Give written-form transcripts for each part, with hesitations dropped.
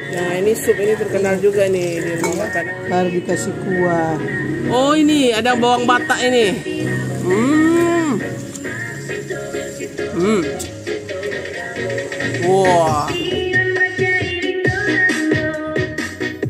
Nah, ini sup ini terkenal juga nih di rumah makan. Baru dikasih kuah. Oh, ini ada bawang batak ini. Wah.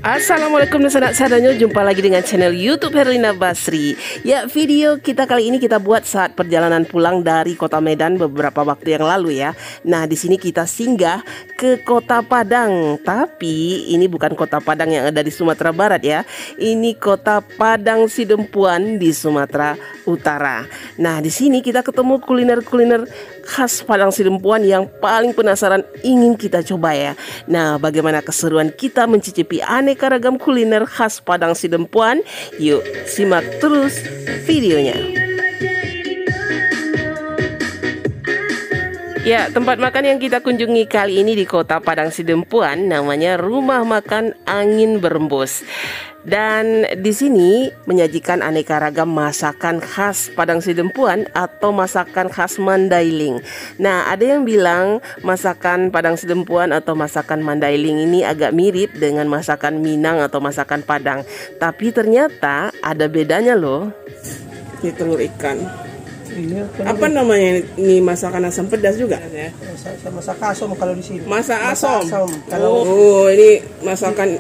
Assalamualaikum dan sanak sadanya, jumpa lagi dengan channel YouTube Herlina Basri. Ya, video kita kali ini kita buat saat perjalanan pulang dari Kota Medan beberapa waktu yang lalu ya. Nah, di sini kita singgah ke Kota Padang, tapi ini bukan Kota Padang yang ada di Sumatera Barat ya. Ini Kota Padang Sidempuan di Sumatera Utara. Nah, di sini kita ketemu kuliner-kuliner khas Padang Sidempuan yang paling penasaran ingin kita coba ya. Nah, bagaimana keseruan kita mencicipi aneka ragam kuliner khas Padang Sidempuan? Yuk, simak terus videonya. Ya, tempat makan yang kita kunjungi kali ini di Kota Padang Sidempuan namanya Rumah Makan Angin Berembus. Dan di sini menyajikan aneka ragam masakan khas Padang Sidempuan atau masakan khas Mandailing. Nah, ada yang bilang masakan Padang Sidempuan atau masakan Mandailing ini agak mirip dengan masakan Minang atau masakan Padang. Tapi ternyata ada bedanya loh. Ini telur ikan. Apa namanya ini, masakan asam pedas juga ya? Masak asom kalau di sini. Masak asom. Kalau ini masakan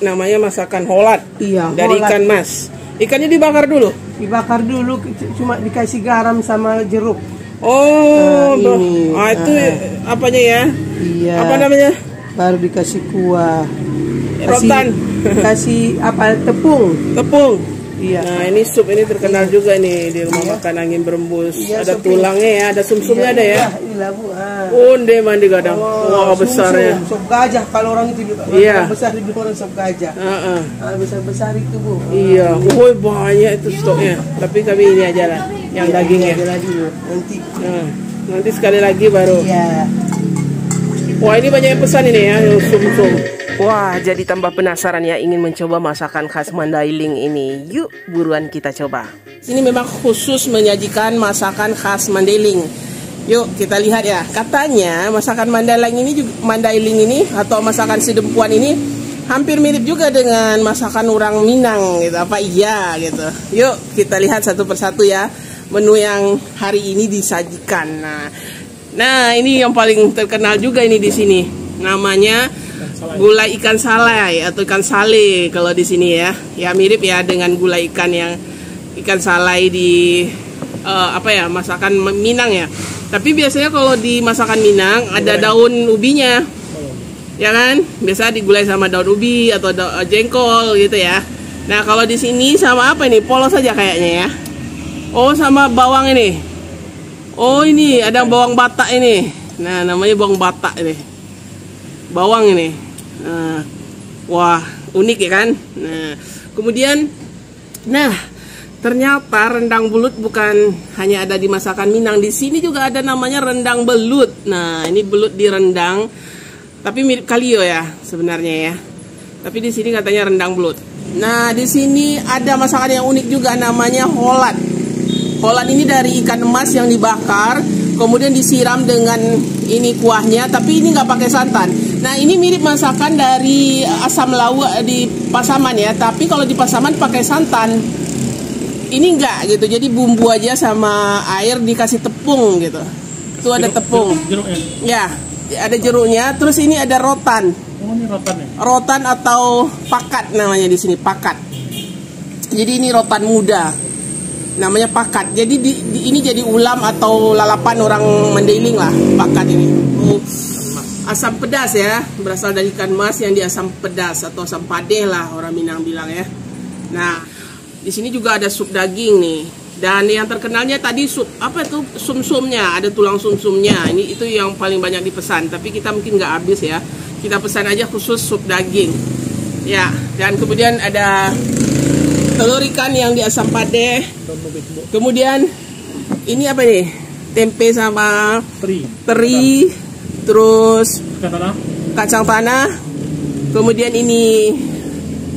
namanya masakan holat. Iya, dari holat. Ikan mas. Ikannya dibakar dulu. Dibakar dulu, cuma dikasih garam sama jeruk. Oh, ini. Itu apanya ya? Iya. Apa namanya? Baru dikasih kuah. Rotan. Kasih apa? Tepung. Tepung. Iya. Nah, ini sup ini terkenal juga nih di Rumah Makan Angin Berembus. Iya, ada tulangnya ya, ada sumsumnya ada ya. Inilah Bu. Onde mandi kadang. Wah, besarnya. Sop gajah kalau orang itu Iya. besar di orang sop gajah. Besar-besar itu Bu. Iya, banyak itu stoknya. Tapi kami ini aja lah, yang dagingnya. Nanti. Nanti sekali lagi baru. Iya. Wah, ini banyak yang pesan ini ya, yang sum-sum. Wah, jadi tambah penasaran ya, ingin mencoba masakan khas Mandailing ini. Yuk, buruan kita coba. Ini memang khusus menyajikan masakan khas Mandailing. Yuk, kita lihat ya. Katanya masakan Mandailing ini atau masakan Sidempuan ini hampir mirip juga dengan masakan orang Minang gitu. Apa iya gitu. Yuk, kita lihat satu persatu ya menu yang hari ini disajikan. Nah, ini yang paling terkenal juga ini di sini. Namanya gulai ikan salai atau ikan sale kalau di sini ya. Ya mirip ya dengan gulai ikan yang ikan salai di masakan Minang ya. Tapi biasanya kalau di masakan Minang ada daun ubinya. Ya kan? Biasa digulai sama daun ubi atau jengkol gitu ya. Nah, kalau di sini sama apa ini? Polos saja kayaknya ya. Oh, sama bawang ini. Oh, ini ada bawang batak ini. Nah, namanya bawang batak ini. Bawang ini. Wah, unik ya kan? Kemudian ternyata rendang belut bukan hanya ada di masakan Minang. Di sini juga ada namanya rendang belut. Nah, ini belut direndang. Tapi mirip kalio ya sebenarnya ya. Tapi di sini katanya rendang belut. Nah, di sini ada masakan yang unik juga namanya holat. Holat ini dari ikan emas yang dibakar, kemudian disiram dengan ini kuahnya, tapi ini nggak pakai santan. Nah, ini mirip masakan dari asam lawak di Pasaman ya, tapi kalau di Pasaman pakai santan. Ini enggak gitu, jadi bumbu aja sama air dikasih tepung gitu. Itu ada tepung. Jeruknya. Ya, ada jeruknya. Terus ini ada rotan. Oh, ini rotan ya? Rotan atau pakat namanya di sini, pakat. Jadi ini rotan muda. Namanya pakat. Jadi ini jadi ulam atau lalapan orang Mandailing lah, pakat ini. Asam pedas ya, berasal dari ikan mas yang diasam pedas atau asam padeh lah orang Minang bilang ya. Nah, di sini juga ada sup daging nih. Dan yang terkenalnya tadi sup apa itu, sumsumnya, ada tulang sumsumnya. Ini itu yang paling banyak dipesan, tapi kita mungkin nggak habis ya. Kita pesan aja khusus sup daging. Ya, dan kemudian ada telur ikan yang diasam padeh. Kemudian ini apa nih? Tempe sama teri. Terus kacang tanah. Kemudian ini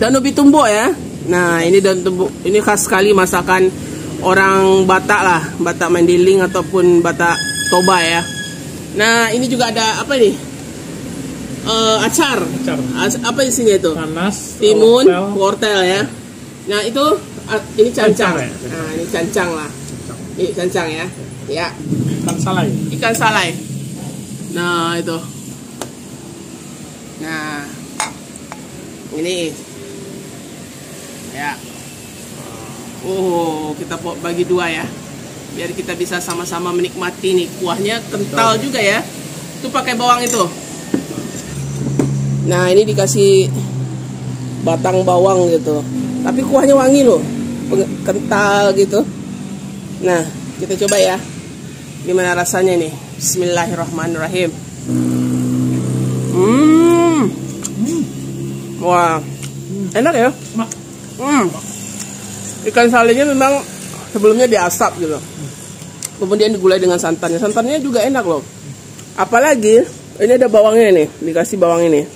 daun ubi tumbuk ya. Nah, ini daun tumbuk. Ini khas sekali masakan orang Batak lah, Batak Mandailing ataupun Batak Toba ya. Nah, ini juga ada apa nih? acar. Apa isinya itu? Nanas, timun, wortel ya. Nah itu ini cancang. Nah ini cancang lah. Ini cancang ya. Ya. Ikan salai. Nah itu. Nah ini. Ya. Oh kita bagi dua ya. Biar kita bisa sama-sama menikmati nih. Kuahnya kental juga ya. Itu pakai bawang itu. Nah ini dikasih batang bawang gitu. Tapi kuahnya wangi loh. Kental gitu. Nah kita coba ya. Gimana rasanya nih? Bismillahirrahmanirrahim. Wah, enak ya. Ikan salainya memang sebelumnya diasap gitu. Kemudian digulai dengan santannya. Santannya juga enak loh. Apalagi ini ada bawangnya nih, dikasih bawang ini.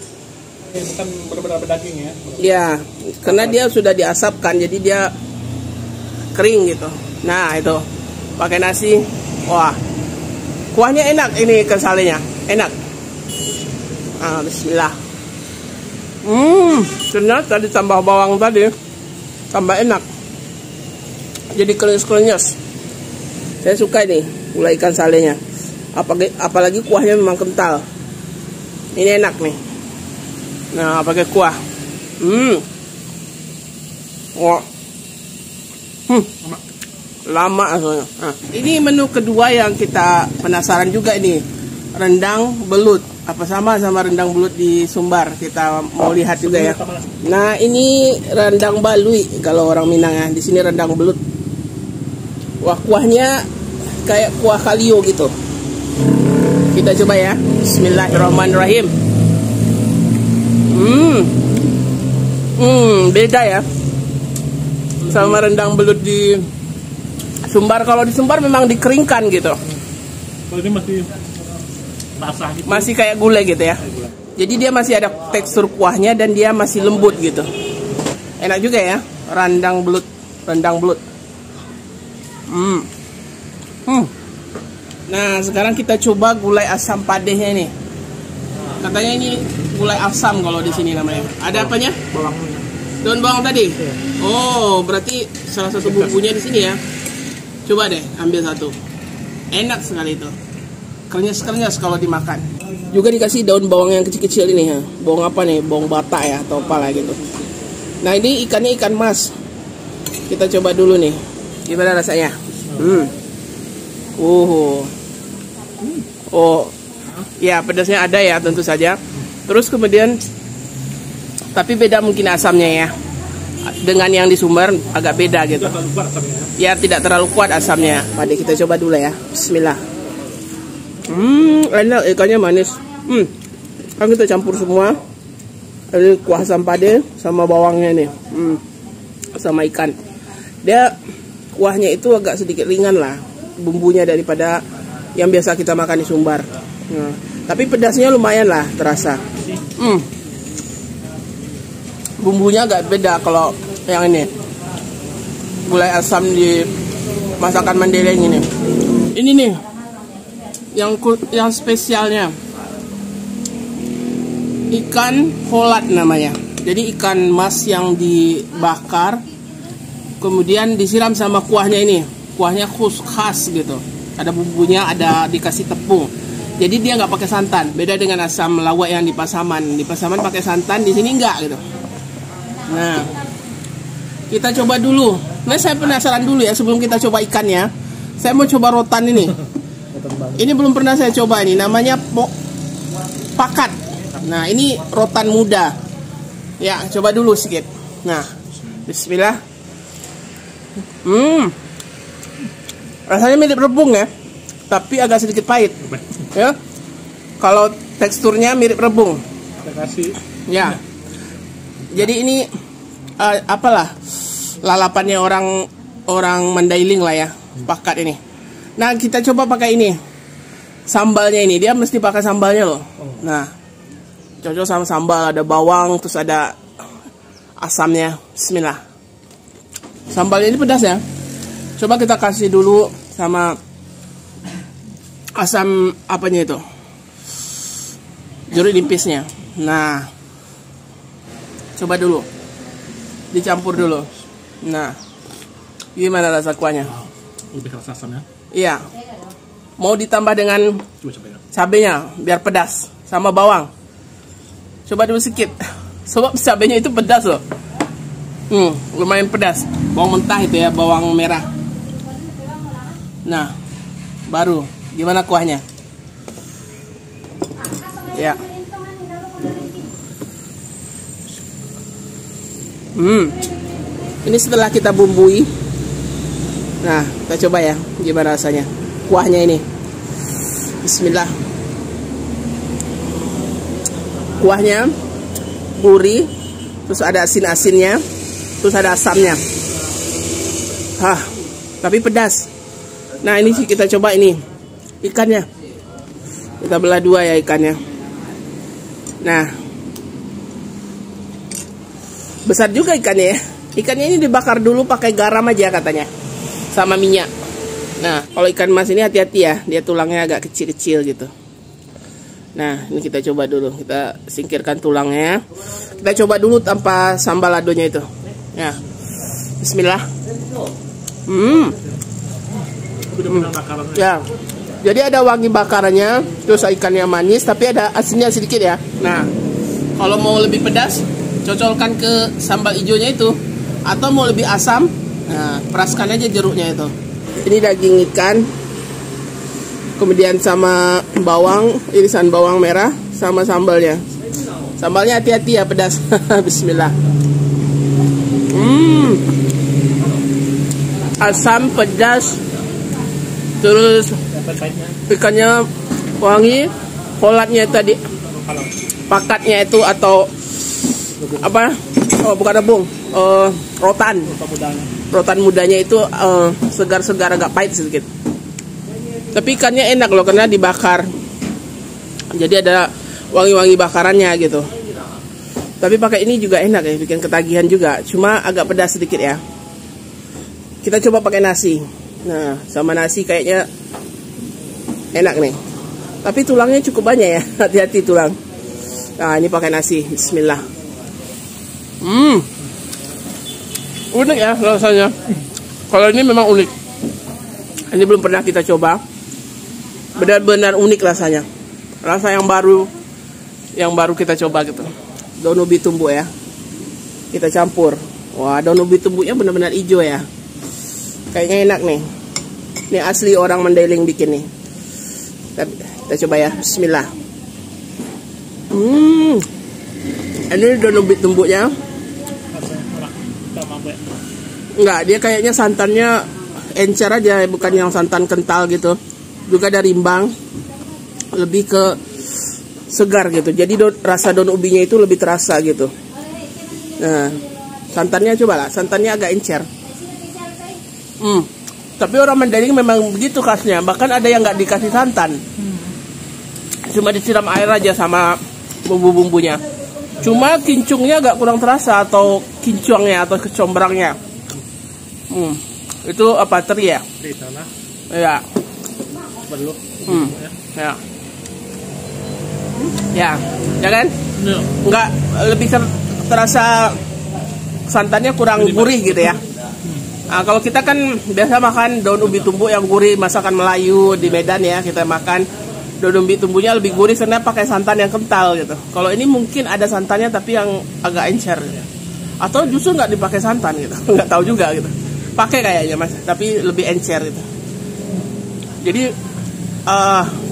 Ini bukan benar-benar daging ya? Ya, karena dia sudah diasapkan, jadi dia kering gitu. Nah itu, pakai nasi, wah, kuahnya enak ini ikan salainya, enak. Bismillah. Ternyata ditambah bawang tadi, tambah enak. Jadi krenyes-krenyes. Saya suka nih gulai ikan salainya. Apalagi kuahnya memang kental. Ini enak nih. Nah, pakai kuah. Wah. Lama soalnya. Nah, ini menu kedua yang kita penasaran juga ini. Rendang belut. Apa sama rendang belut di Sumbar? Kita mau lihat juga ya. Nah, ini rendang balui kalau orang Minang ya. Di sini rendang belut. Wah, kuahnya kayak kuah kalio gitu. Kita coba ya. Bismillahirrahmanirrahim. Beda ya sama rendang belut di Sumbar. Kalau di Sumbar memang dikeringkan gitu. Kalau ini masih basah gitu. Masih kayak gulai gitu ya. Jadi dia masih ada tekstur kuahnya dan dia masih lembut gitu. Enak juga ya rendang belut. Nah sekarang kita coba gulai asam padehnya nih. Katanya ini gulai asam kalau di sini namanya. Ada apanya? Bawangnya. Daun bawang tadi? Iya. Oh, berarti salah satu bumbunya di sini ya. Coba deh, ambil satu. Enak sekali itu. Krenyes-krenyes kalau dimakan. Juga dikasih daun bawang yang kecil-kecil ini ya. Bawang apa nih? Bawang batak ya atau apalah gitu. Nah, ini ikannya ikan mas. Kita coba dulu nih. Gimana rasanya? Oh. Ya, pedasnya ada ya tentu saja. Terus kemudian tapi beda mungkin asamnya ya. Dengan yang di Sumbar agak beda gitu. Ya, tidak terlalu kuat asamnya. Pade kita coba dulu ya. Bismillah. Enak, ikannya manis. Kan kita campur semua. Ini kuah asam pade sama bawangnya nih. Sama ikan. Dia kuahnya itu agak sedikit ringan lah bumbunya daripada yang biasa kita makan di Sumbar. Nah, tapi pedasnya lumayan lah terasa. Bumbunya agak beda kalau yang ini. Gulai asam di masakan Mandailing ini. Ini nih yang spesialnya. Ikan holat namanya. Jadi ikan mas yang dibakar kemudian disiram sama kuahnya ini. Kuahnya khas gitu. Ada bumbunya, ada dikasih tepung. Jadi dia nggak pakai santan. Beda dengan asam lawak yang di Pasaman. Di Pasaman pakai santan, di sini enggak gitu. Nah, kita coba dulu. Nah, saya penasaran dulu ya sebelum kita coba ikannya. Saya mau coba rotan ini. Ini belum pernah saya coba ini. Namanya pakat. Nah, ini rotan muda. Ya, coba dulu sedikit. Nah, bismillah. Rasanya mirip rebung ya. Tapi agak sedikit pahit. Ya. Kalau teksturnya mirip rebung. Ya. Jadi ini apalah lalapannya orang Mandailing lah ya, pakat ini. Nah kita coba pakai ini sambalnya ini, dia mesti pakai sambalnya loh. Nah cocok sama sambal, ada bawang terus ada asamnya. Bismillah. Sambalnya ini pedas ya. Coba kita kasih dulu sama asam apanya itu, jeruk nipisnya. Nah, coba dulu, dicampur dulu. Nah, gimana rasa kuahnya? Lebih keras asamnya. Iya. Mau ditambah dengan Coba cabenya. cabenya biar pedas sama bawang. Coba dulu sedikit. Sebab cabenya itu pedas loh. Lumayan pedas. Bawang mentah itu ya, bawang merah. Nah, baru gimana kuahnya? Ya. Ini setelah kita bumbui. Nah, kita coba ya gimana rasanya kuahnya ini. Bismillah. Kuahnya gurih, terus ada asin-asinnya, terus ada asamnya. Tapi pedas. Nah, ini sih kita coba ini ikannya. Kita belah dua ya ikannya. Nah, besar juga ikannya ya. Ikannya ini dibakar dulu pakai garam aja katanya, sama minyak. Nah, kalau ikan mas ini hati-hati ya, dia tulangnya agak kecil-kecil gitu. Nah, ini kita coba dulu, kita singkirkan tulangnya. Kita coba dulu tanpa sambal ladonya itu. Ya, Bismillah. Ya, jadi ada wangi bakarannya, terus ikannya manis, tapi ada asinnya sedikit ya. Nah, kalau mau lebih pedas, cocolkan ke sambal hijaunya itu, atau mau lebih asam, nah, peraskan aja jeruknya itu. Ini daging ikan, kemudian sama bawang, irisan bawang merah, sama sambalnya. Sambalnya hati-hati ya, pedas. Bismillah. Asam, pedas, terus ikannya wangi, kolatnya tadi, pakatnya itu atau apa? Oh, bukan rebung, rotan mudanya itu segar-segar, agak pahit sedikit. Tapi ikannya enak loh karena dibakar, jadi ada wangi-wangi bakarannya gitu. Tapi pakai ini juga enak ya, bikin ketagihan juga. Cuma agak pedas sedikit ya. Kita coba pakai nasi. Nah, sama nasi kayaknya enak nih. Tapi tulangnya cukup banyak ya, hati-hati tulang. Nah, ini pakai nasi. Bismillah. Unik ya rasanya. Kalau ini memang unik. Ini belum pernah kita coba. Benar-benar unik rasanya. Rasa yang baru kita coba gitu. Daun ubi tumbuk ya. Kita campur. Wah, daun ubi tumbuknya benar-benar hijau ya. Kayaknya enak nih. Ini asli orang Mandailing bikin nih. Kita coba ya. Bismillah. Ini daun ubi tumbuknya. Enggak, dia kayaknya santannya encer aja, bukan yang santan kental gitu. Juga ada rimbang. Lebih ke segar gitu. Jadi rasa daun ubinya itu lebih terasa gitu. Nah, santannya coba lah. Santannya agak encer. Tapi orang Mandailing memang begitu khasnya. Bahkan ada yang nggak dikasih santan. Cuma disiram air aja sama bumbu-bumbunya. Cuma kincungnya agak kurang terasa, atau kincungnya atau kecombrangnya. Itu apa, teri ya? Di sana. Ya. Perlu. Ya. Ya kan? No. Nggak, lebih terasa santannya kurang gurih gitu ya. Nah, kalau kita kan biasa makan daun ubi tumbuk yang gurih, masakan Melayu di Medan ya, kita makan daun ubi tumbuknya lebih gurih karena pakai santan yang kental gitu. Kalau ini mungkin ada santannya tapi yang agak encer gitu. Atau justru nggak dipakai santan gitu, nggak tahu juga gitu. Pakai kayaknya mas, tapi lebih encer gitu. Jadi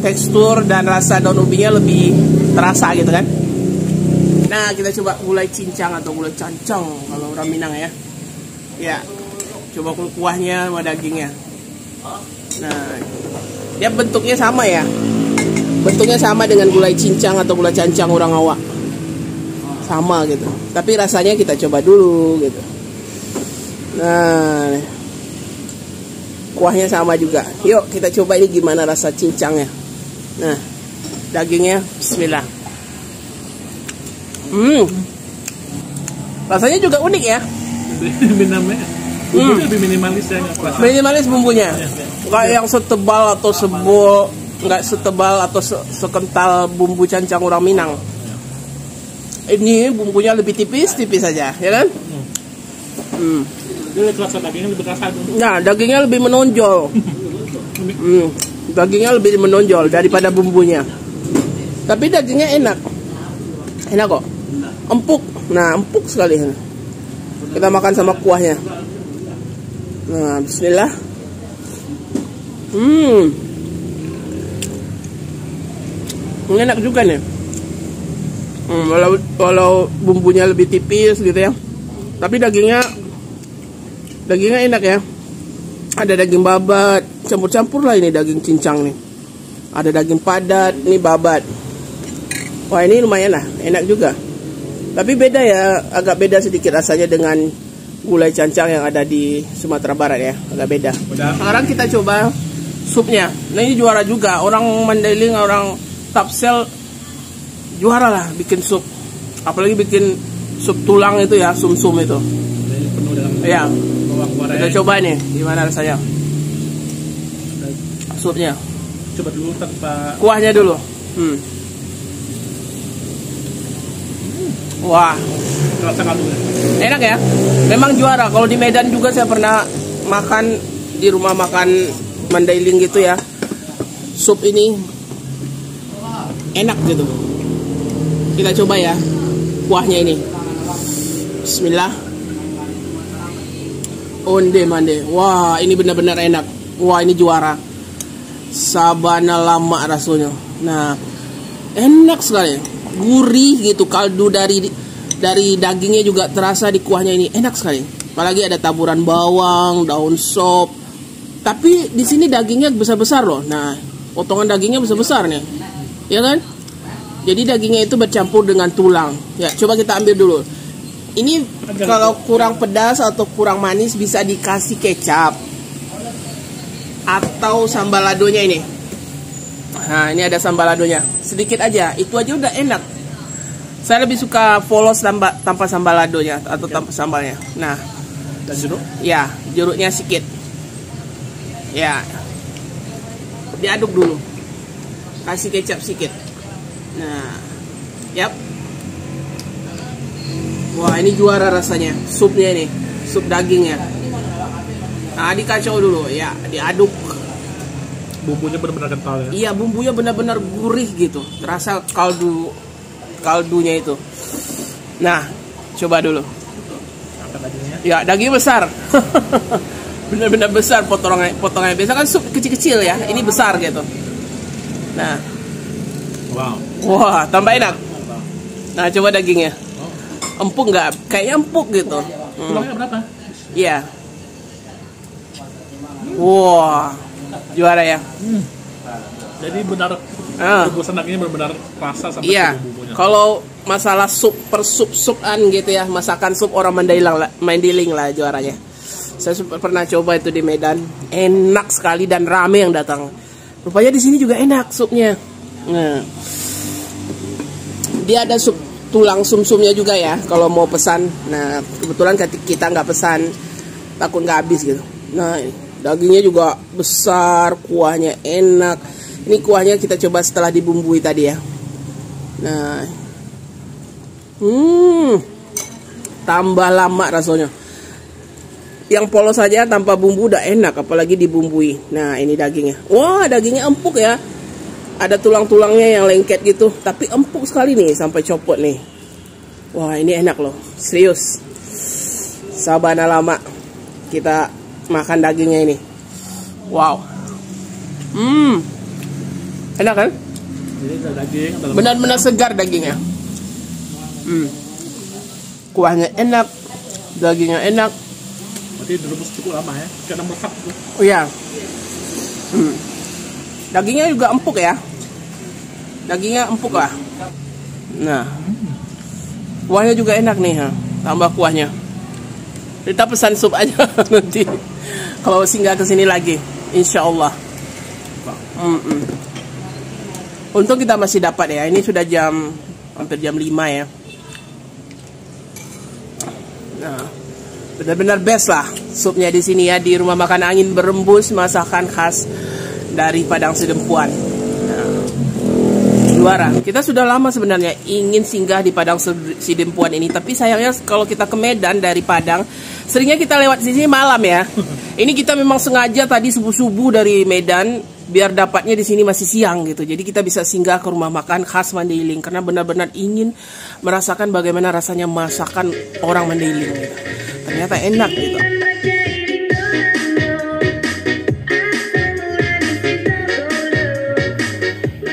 tekstur dan rasa daun ubinya lebih terasa gitu kan. Nah, kita coba gulai cincang atau gulai cancang kalau orang Minang ya. Ya, coba kuahnya sama dagingnya. Nah, dia bentuknya sama ya. Bentuknya sama dengan gulai cincang atau gulai cancang orang Awak. Sama gitu. Tapi rasanya kita coba dulu gitu. Nah, kuahnya sama juga. Yuk kita coba ini gimana rasa cincangnya. Nah, dagingnya bismillah. Rasanya juga unik ya. Bumbunya lebih minimalis ya. Minimalis bumbunya. Enggak yang setebal atau sebol, enggak setebal atau sekental bumbu cancang orang Minang. ini bumbunya lebih tipis saja, ya kan? Jadi rasa dagingnya lebih terasa itu. Nah, dagingnya lebih menonjol. Dagingnya lebih menonjol daripada bumbunya. Tapi dagingnya enak. Enak kok. Empuk. Nah, empuk sekali. Kita makan sama kuahnya. Nah, bismillah. Enak juga nih. Walau bumbunya lebih tipis gitu ya. Tapi dagingnya enak ya. Ada daging babat, campur-campur lah ini daging cincang nih. Ada daging padat, ini babat. Wah, ini lumayan lah, enak juga. Tapi beda ya, agak beda sedikit rasanya dengan gulai cancang yang ada di Sumatera Barat ya, agak beda. Sekarang kita coba supnya. Nah, ini juara juga. Orang Mandailing, orang Tapsel juara lah bikin sup. Apalagi bikin sup tulang itu ya, sum-sum itu. Penuh dengan ya. bawang goreng. Kita coba nih, gimana rasanya supnya. Coba dulu tanpa Kuahnya dulu. Wah, rasa kaldu. enak ya. Memang juara. Kalau di Medan juga saya pernah makan di rumah makan Mandailing gitu ya. Sup ini enak gitu. Kita coba ya kuahnya ini. Bismillah. Onde mande. Wah, ini benar-benar enak. Wah, ini juara. Sabana lama rasanya. Nah, enak sekali. Gurih gitu, kaldu dari dagingnya juga terasa di kuahnya ini. Enak sekali. Apalagi ada taburan bawang, daun sop. Tapi di sini dagingnya besar-besar loh. Nah, potongan dagingnya besar-besar nih. Ya kan? Jadi dagingnya itu bercampur dengan tulang. Ya, coba kita ambil dulu. Ini kalau kurang pedas atau kurang manis bisa dikasih kecap atau sambal ladonya ini. Nah, ini ada sambal ladonya. Sedikit aja, itu aja udah enak. Saya lebih suka polos tanpa sambal ladonya atau tanpa sambalnya. Nah, Dan jeruk? ya, jeruknya sedikit. Ya, diaduk dulu. Kasih kecap sedikit. Nah, yap. Wah, ini juara rasanya. Supnya ini, sup dagingnya. Nah, dikacau dulu, ya, diaduk. Bumbunya benar-benar kental ya. Iya, bumbunya benar-benar gurih gitu. Terasa kaldunya itu. Nah, coba dulu. Angkat dagingnya. Ya, daging besar. Benar-benar besar potongannya. Biasa kan sup kecil-kecil ya. Ini besar gitu. Nah, Wow. wah, tambah enak. Nah, coba dagingnya. Empuk nggak? Kayaknya empuk gitu. Tulangnya berapa? Iya. Wah, juara ya. Jadi benar rebusan dagingnya benar-benar rasa sampai Iya. ke bumbunya. Kalau masalah sup per sup-supan gitu ya, masakan sup orang Mandailing lah juaranya. Saya pernah coba itu di Medan, enak sekali dan rame yang datang. Rupanya di sini juga enak supnya. Nah, dia ada sup tulang sum-sumnya juga ya kalau mau pesan. Nah, kebetulan kita nggak pesan, takut nggak habis gitu. Nah, dagingnya juga besar, kuahnya enak. Ini kuahnya kita coba setelah dibumbui tadi ya. Nah, tambah lama rasanya. Yang polos saja tanpa bumbu udah enak, apalagi dibumbui. Nah, ini dagingnya. Wah, dagingnya empuk ya. Ada tulang-tulangnya yang lengket gitu, tapi empuk sekali nih sampai copot nih. Wah, ini enak loh, serius. Sabana lama kita makan dagingnya ini. Wow. Enak kan? Jadi ada daging, ada Benar-benar segar dagingnya. Kuahnya enak, dagingnya enak. berarti direbus cukup lama ya. Karena meresap gitu. Oh iya. Dagingnya juga empuk ya. Dagingnya empuk lah. Nah, kuahnya juga enak nih ha. Tambah kuahnya. Kita pesan sup aja nanti. Kalau singgah ke sini lagi, insya Allah. Untung kita masih dapat ya. Ini sudah hampir jam 5 ya. Nah, benar-benar best lah supnya di sini ya, di rumah makan Angin Berembus, masakan khas dari Padang Sidempuan. Nah, juara. Kita sudah lama sebenarnya ingin singgah di Padang Sidempuan ini, tapi sayangnya kalau kita ke Medan dari Padang, seringnya kita lewat di sini malam ya. Ini kita memang sengaja tadi subuh-subuh dari Medan biar dapatnya di sini masih siang gitu. Jadi kita bisa singgah ke rumah makan khas Mandailing karena benar-benar ingin merasakan bagaimana rasanya masakan orang Mandailing gitu. Ternyata enak gitu.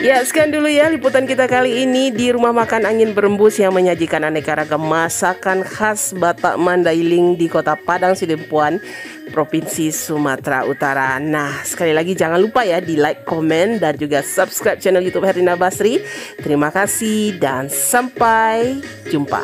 Ya, sekian dulu ya liputan kita kali ini di Rumah Makan Angin Berembus yang menyajikan aneka ragam masakan khas Batak Mandailing di Kota Padang Sidempuan, Provinsi Sumatera Utara. Nah, sekali lagi jangan lupa ya di like, komen, dan juga subscribe channel YouTube Herlina Basri. Terima kasih dan sampai jumpa.